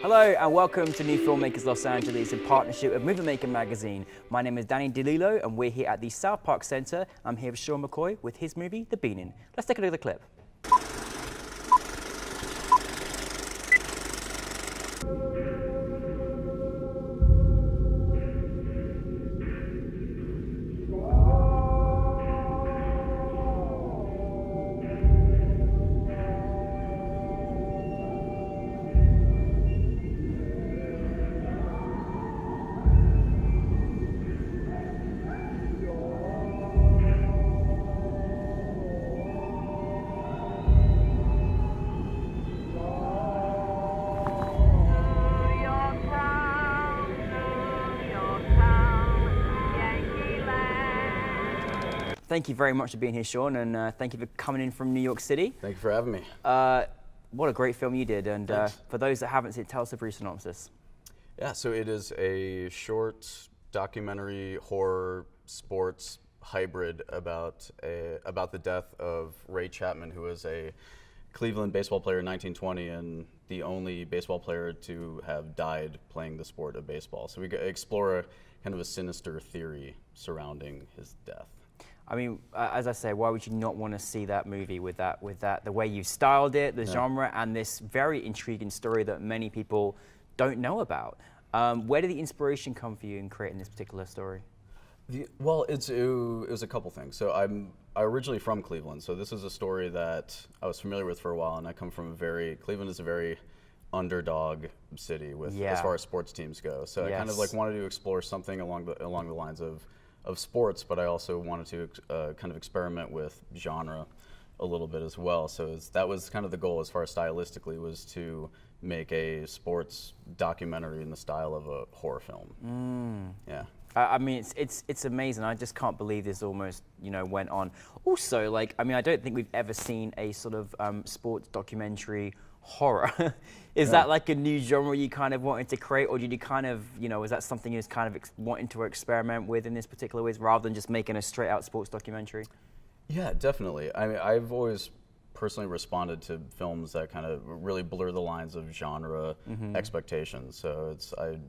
Hello and welcome to NewFilmmakers Los Angeles in partnership with MovieMaker magazine. My name is Danny DeLillo and we're here at the South Park Center. I'm here with Sean McCoy with his movie, The Beaning. Let's take a look at the clip. Thank you very much for being here, Sean, and thank you for coming in from New York City. Thank you for having me. What a great film you did, and for those that haven't seen it, tell us a brief synopsis. Yeah, so it is a short documentary horror sports hybrid about the death of Ray Chapman, who was a Cleveland baseball player in 1920 and the only baseball player to have died playing the sport of baseball. So we explore a kind of a sinister theory surrounding his death. I mean, as I say, why would you not want to see that movie with that, the way you styled it, the genre, and this very intriguing story that many people don't know about? Where did the inspiration come for you in creating this particular story? Well, it was a couple things. So I'm originally from Cleveland, so this is a story that I was familiar with for a while, and I come from Cleveland is a very underdog city with as far as sports teams go. So I kind of like wanted to explore something along the lines of sports, but I also wanted to kind of experiment with genre a little bit as well. So that was kind of the goal as far as stylistically, was to make a sports documentary in the style of a horror film. Yeah. I mean, it's amazing. I just can't believe this almost, went on. Also, like, I mean, I don't think we've ever seen a sort of sports documentary horror. Is that like a new genre you kind of wanted to create, or did you kind of, was that something you was kind of wanting to experiment with in this particular ways, rather than just making a straight out sports documentary? Yeah, definitely. I mean, I've always personally responded to films that kind of really blur the lines of genre expectations. So I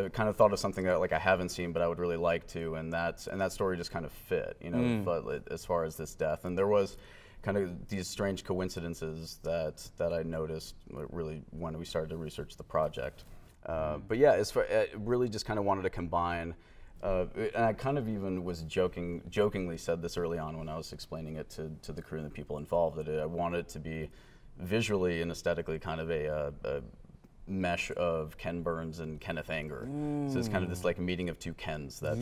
kind of thought of something that like I haven't seen, but I would really like to, and that story just kind of fit, but as far as this death, and there was kind of these strange coincidences that I noticed really when we started to research the project. But yeah, really just kind of wanted to combine, and I kind of even was jokingly said this early on when I was explaining it to the crew and the people involved, that I wanted it to be visually and aesthetically kind of a mesh of Ken Burns and Kenneth Anger. So it's kind of this like meeting of two Kens that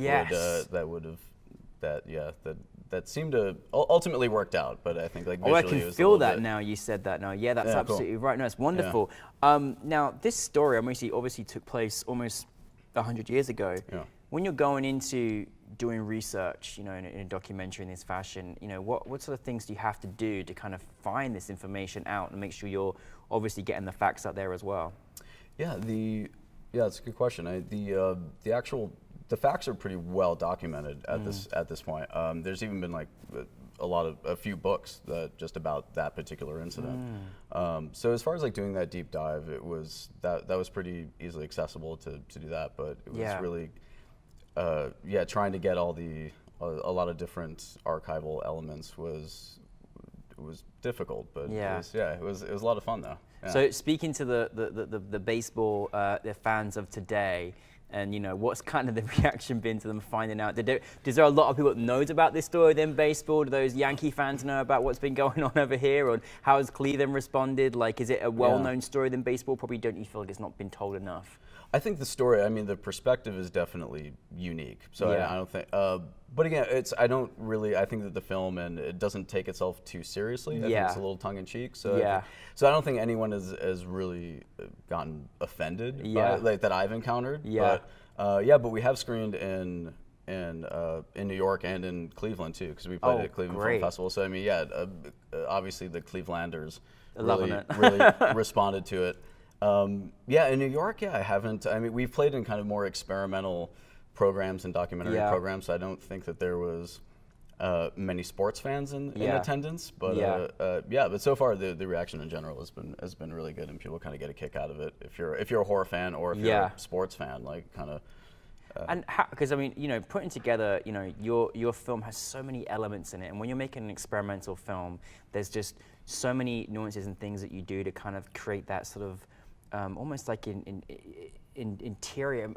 that seemed to ultimately worked out, but I think like visually I can feel that now. You said that now. Yeah, that's absolutely right. No, it's wonderful. Yeah. Now this story, obviously took place almost 100 years ago. Yeah. When you're going into doing research, in a documentary in this fashion, what sort of things do you have to do to kind of find this information out and make sure you're obviously getting the facts out there as well? Yeah, that's a good question. The facts are pretty well documented at this point. There's even been like a few books just about that particular incident. So as far as like doing that deep dive, it was that was pretty easily accessible to do that. But it was really trying to get a lot of different archival elements was difficult. But it was a lot of fun though. Yeah. So speaking to the baseball the fans of today, and what's kind of the reaction been to them finding out? Is there a lot of people that knows about this story within baseball? Do those Yankee fans know about what's been going on over here? Or how has Cleveland responded? Like, is it a well-known story than baseball? Probably don't you feel like it's not been told enough? I think the story, the perspective is definitely unique. So I don't think, but again, I think that the film, and it doesn't take itself too seriously. I think it's a little tongue in cheek. So I don't think anyone has really gotten offended by it, that I've encountered. But we have screened in New York and in Cleveland too, because we played at Cleveland Film Festival. So obviously the Clevelanders really responded to it. In New York, I haven't. We've played in kind of more experimental programs and documentary programs. So I don't think that there was many sports fans in attendance, but but so far the reaction in general has been really good, and people kind of get a kick out of it. If you're a horror fan or if you're a sports fan, like kind of. And because I mean, you know, putting together, you know, your film has so many elements in it, and when you're making an experimental film, there's just so many nuances and things that you do to kind of create that sort of almost like in interior,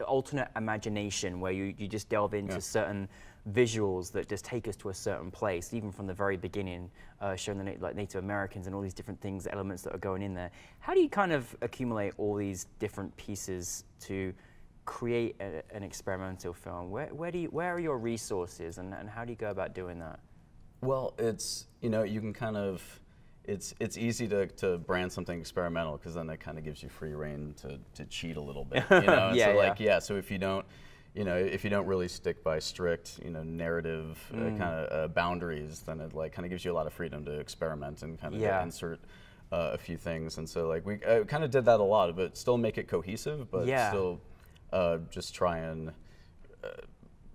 alternate imagination, where you just delve into certain visuals that just take us to a certain place, even from the very beginning, showing the like Native Americans and all these different things, elements that are going in there. How do you kind of accumulate all these different pieces to create an experimental film? Where are your resources, and how do you go about doing that? Well, it's, you know, you can kind of, it's easy to brand something experimental, because then it kind of gives you free reign to cheat a little bit, you know. So if you don't, you know, if you don't really stick by strict, you know, narrative kind of boundaries, then it like kind of gives you a lot of freedom to experiment and kind of insert a few things. And so like we kind of did that a lot, but still make it cohesive, but still just try and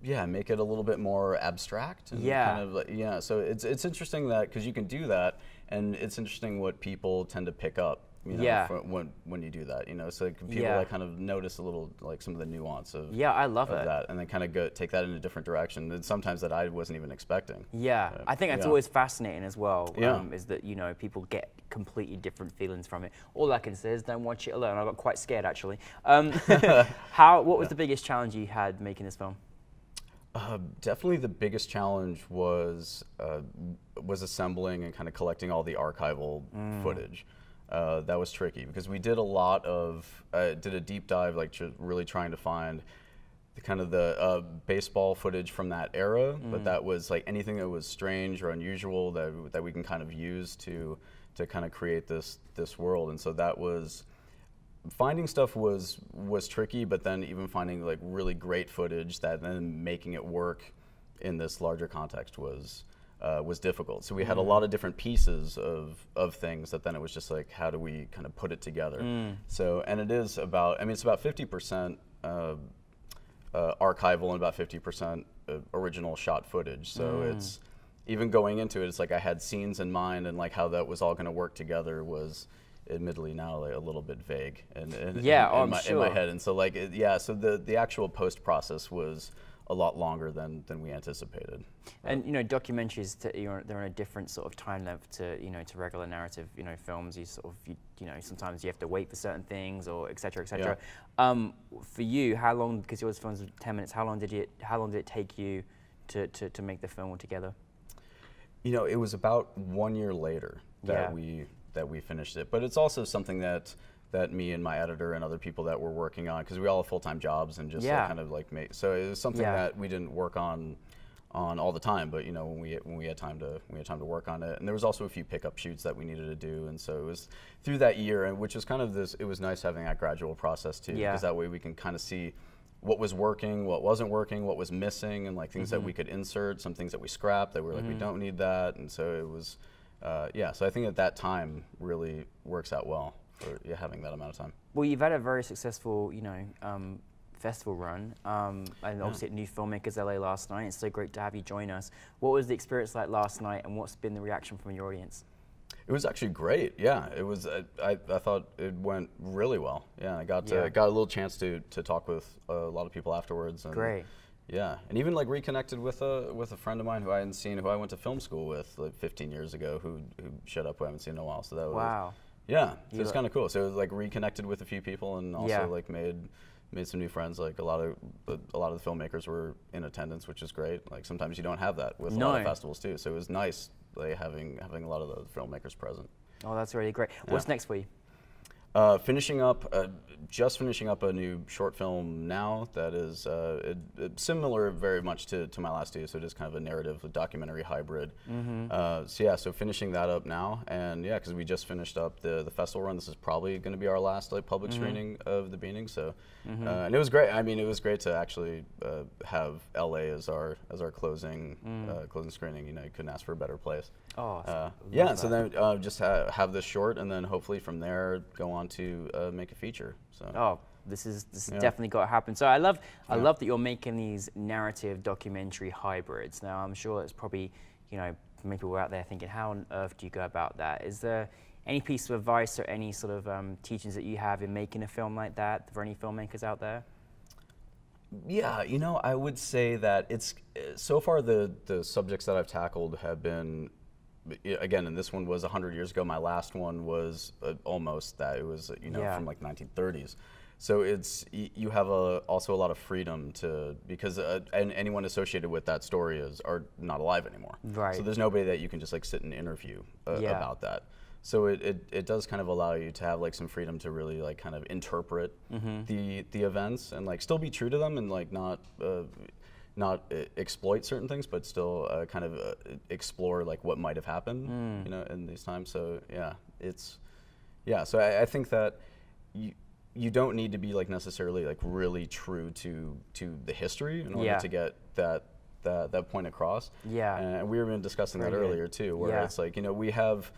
make it a little bit more abstract. And kind of like, so it's interesting that, because you can do that, and it's interesting what people tend to pick up, you know, when you do that, you know. So people like kind of notice a little, like some of the nuance of I love it. That, and then kind of take that in a different direction, and sometimes that I wasn't even expecting. I think that's always fascinating as well. Is that, you know, people get completely different feelings from it. All I can say is don't watch it alone. I got quite scared actually. What was the biggest challenge you had making this film? Definitely the biggest challenge was assembling and kind of collecting all the archival footage. That was tricky, because we did a lot of, did a deep dive, like really trying to find the kind of the baseball footage from that era, but that was like anything that was strange or unusual that we can kind of use to kind of create this world. And so that was, finding stuff was tricky, but then even finding like really great footage that then making it work in this larger context was difficult. So we had a lot of different pieces of things that then it was just like, how do we kind of put it together? So, and it is about, I mean, it's about 50% archival and about 50% original shot footage. So it's, even going into it, it's like I had scenes in mind, and like how that was all going to work together was admittedly now like a little bit vague and in my head. And so like so the actual post process was a lot longer than we anticipated. And you know, documentaries, they're on a different sort of time length to, you know, to regular narrative, you know, films. You sort of you know, sometimes you have to wait for certain things, or et cetera, et cetera. For you, how long, because yours films were 10 minutes, how long did it take you to make the film altogether? You know, it was about 1 year later that we finished it. But it's also something that me and my editor and other people that were working on, because we all have full-time jobs and just like kind of like so it was something that we didn't work on all the time, but you know, when we had time to work on it. And there was also a few pickup shoots that we needed to do, and so it was through that year, and which was kind of it was nice having that gradual process too, because that way we can kind of see what was working, what wasn't working, what was missing, and like things that we could insert, some things that we scrapped that were like, we don't need that. And so it was so I think that time really works out well for having that amount of time. Well, you've had a very successful, you know, festival run, and obviously at NewFilmmakers LA last night. It's so great to have you join us. What was the experience like last night, and what's been the reaction from your audience? It was actually great. Yeah, it was. I thought it went really well. Yeah, I got a little chance to talk with a lot of people afterwards. And great. Yeah, and even like reconnected with a friend of mine who I hadn't seen, who I went to film school with like 15 years ago, who showed up, who I haven't seen in a while. So that was so it's kind of cool. So it was like reconnected with a few people, and also like made some new friends. Like a lot of the filmmakers were in attendance, which is great. Like sometimes you don't have that with a lot of festivals too. So it was nice like having a lot of the filmmakers present. Oh, that's really great. What's next for you? Just finishing up a new short film now that is similar very much to my last two, so it is kind of a narrative, a documentary hybrid. So finishing that up now, and because we just finished up the festival run. This is probably going to be our last like public screening of The Beaning. So and it was great. I mean, it was great to actually have LA as our closing screening. You know, you couldn't ask for a better place. So then just have this short, and then hopefully from there go on to make a feature. So. this is definitely got to happen. So I love that you're making these narrative documentary hybrids. Now I'm sure it's probably, you know, many people out there thinking, how on earth do you go about that? Is there any piece of advice or any sort of teachings that you have in making a film like that for any filmmakers out there? Yeah, you know, I would say that it's, so far the subjects that I've tackled have been, again, and this one was 100 years ago. My last one was almost that. It was, you know, from like 1930s. So it's, you have also a lot of freedom to, because and anyone associated with that story are not alive anymore. Right. So there's nobody that you can just like sit and interview about that. So it does kind of allow you to have like some freedom to really like kind of interpret the events and like still be true to them and like not exploit certain things, but still kind of explore like what might have happened, you know, in these times. So so I think that you don't need to be like necessarily like really true to the history in order to get that point across. Yeah, and we were even discussing that earlier too, where it's like, you know, we have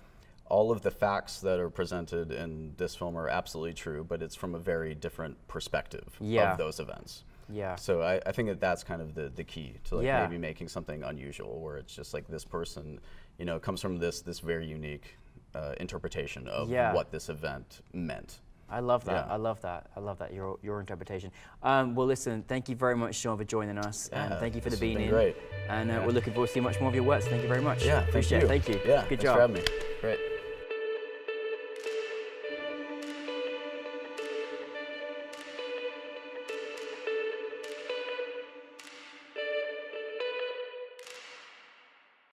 all of the facts that are presented in this film are absolutely true, but it's from a very different perspective of those events. Yeah. So I think that that's kind of the key to like maybe making something unusual, where it's just like this person, you know, comes from this very unique interpretation of what this event meant. I love that. Yeah. I love that. I love that, your interpretation. Well, listen, thank you very much, Sean, for joining us. And thank you for being in. Great. And we're looking forward to seeing much more of your work. So thank you very much. Yeah, appreciate it. Thank you. Yeah, good thanks job. for having me. Great.